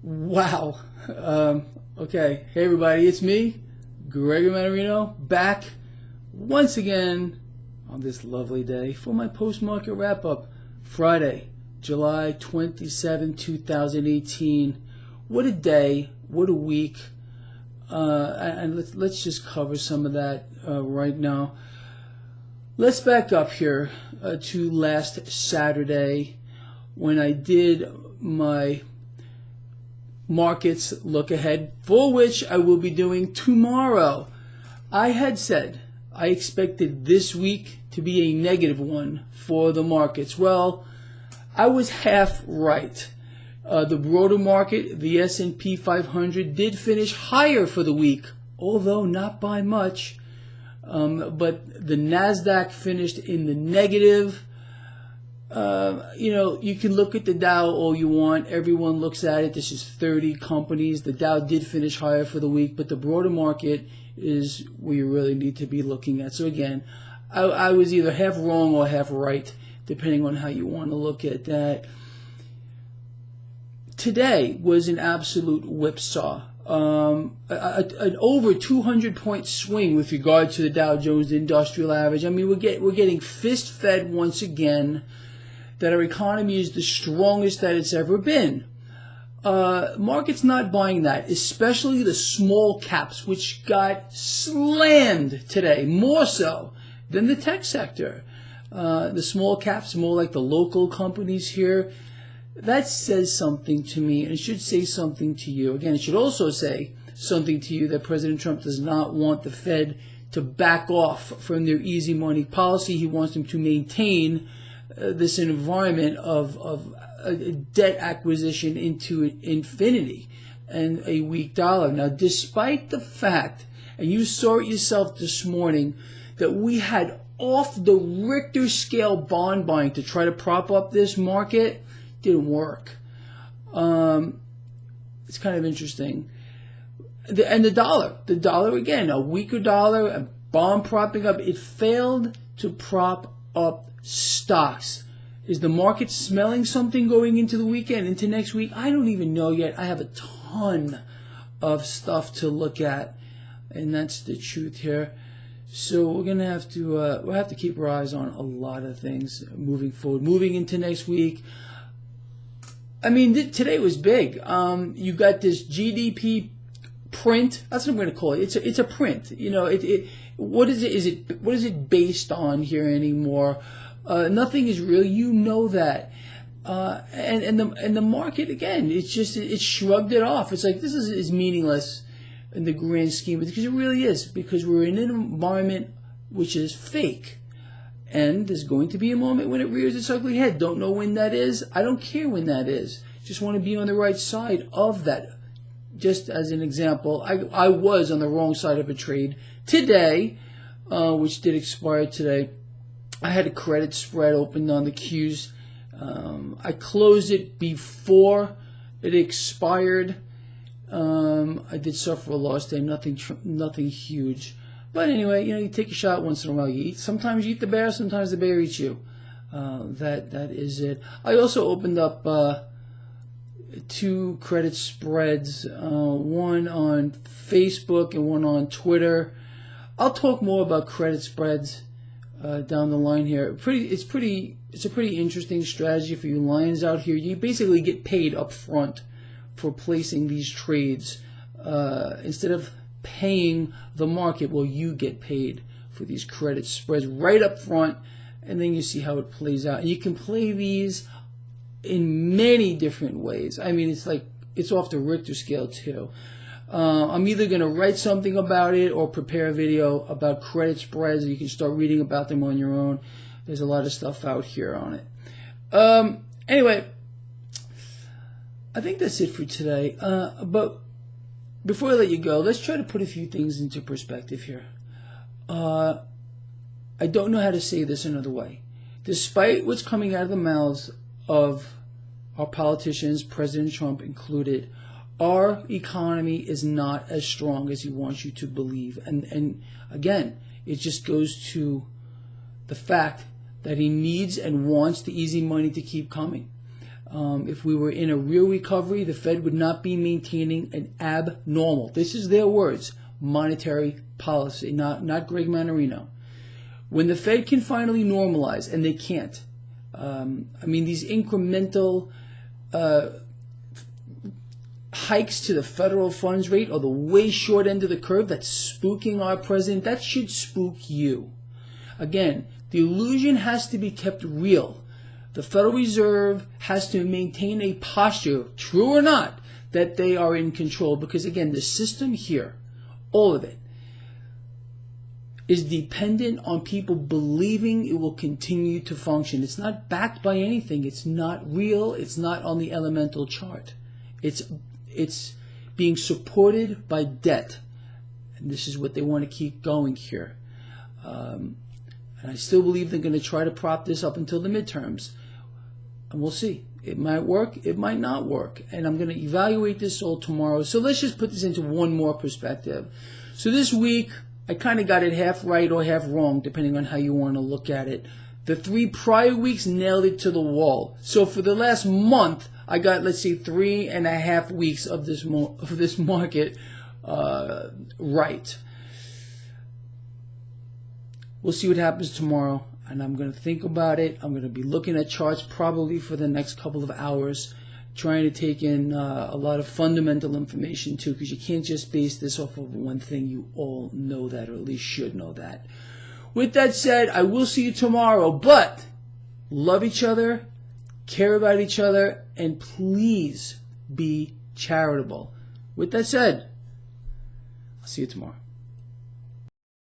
Wow. Okay. Hey, everybody. It's me, Gregory Mannarino, back once again on this lovely day for my post-market wrap-up. Friday, July 27, 2018. What a day. What a week. And let's just cover some of that right now. Let's back up here to last Saturday when I did my markets look ahead, for which I will be doing tomorrow. I had said I expected this week to be a negative one for the markets. Well, I was half right. The broader market, the S&P 500, did finish higher for the week, although not by much. But the NASDAQ finished in the negative. You can look at the Dow all you want. Everyone looks at it. This is 30 companies. The Dow did finish higher for the week, but the broader market is where you really need to be looking at. So again, I was either half wrong or half right, depending on how you want to look at that. Today was an absolute whipsaw. An over 200-point swing with regard to the Dow Jones Industrial Average. I mean, we're getting fist-fed once again that our economy is the strongest that it's ever been. Market's not buying that, especially the small caps, which got slammed today, more so than the tech sector. The small caps, more like the local companies here. That says something to me, and it should say something to you. Again, it should also say something to you that President Trump does not want the Fed to back off from their easy money policy. He wants them to maintain this environment of debt acquisition into infinity and a weak dollar. Now, despite the fact, and you saw it yourself this morning, that we had off the Richter scale bond buying to try to prop up this market, didn't work. It's kind of interesting. And the dollar again, a weaker dollar, a bond propping up, it failed to prop up stocks. Is the market smelling something going into the weekend, into next week? I don't even know yet. I have a ton of stuff to look at, and that's the truth here. So we're gonna have to we'll have to keep our eyes on a lot of things moving forward, moving into next week. I mean, today was big. You got this GDP print. That's what I'm going to call it. It's a print. What is it? What is it based on here anymore? Nothing is real. You know that. And the market again. It shrugged it off. It's like this is meaningless in the grand scheme, because it really is, because we're in an environment which is fake. And there's going to be a moment when it rears its ugly head. Don't know when that is. I don't care when that is. Just want to be on the right side of that. Just as an example, I was on the wrong side of a trade today, which did expire today. I had a credit spread opened on the Qs. I closed it before it expired. I did suffer a loss there. Nothing huge. But anyway, you take a shot once in a while. Sometimes you eat the bear, sometimes the bear eats you. That is it. I also opened up two credit spreads, one on Facebook and one on Twitter. I'll talk more about credit spreads down the line here. It's a pretty interesting strategy for you lions out here. You basically get paid up front for placing these trades instead of paying the market. Well, you get paid for these credit spreads right up front, and then you see how it plays out. And you can play these in many different ways. I mean, it's off the Richter scale too. I'm either going to write something about it or prepare a video about credit spreads. You can start reading about them on your own. There's a lot of stuff out here on it. Anyway, I think that's it for today. But before I let you go, let's try to put a few things into perspective here. I don't know how to say this another way. Despite what's coming out of the mouths of our politicians, President Trump included, our economy is not as strong as he wants you to believe. And again, it just goes to the fact that he needs and wants the easy money to keep coming. If we were in a real recovery, the Fed would not be maintaining an abnormal, this is their words, monetary policy, not Greg Mannarino. When the Fed can finally normalize, and they can't, these incremental hikes to the federal funds rate are the way short end of the curve that's spooking our president. That should spook you. Again, the illusion has to be kept real. The Federal Reserve has to maintain a posture, true or not, that they are in control. Because again, the system here, all of it, is dependent on people believing it will continue to function. It's not backed by anything. It's not real. It's not on the elemental chart. It's being supported by debt. And this is what they want to keep going here. And I still believe they're going to try to prop this up until the midterms. And we'll see. It might work. It might not work. And I'm going to evaluate this all tomorrow. So let's just put this into one more perspective. So this week, I kind of got it half right or half wrong, depending on how you want to look at it. The 3 prior weeks nailed it to the wall. So for the last month, I got, let's say, 3.5 weeks of this market right. We'll see what happens tomorrow, and I'm going to think about it. I'm going to be looking at charts probably for the next couple of hours, trying to take in a lot of fundamental information too, because you can't just base this off of one thing. You all know that, or at least should know that. With that said, I will see you tomorrow, but love each other, care about each other, and please be charitable. With that said, I'll see you tomorrow.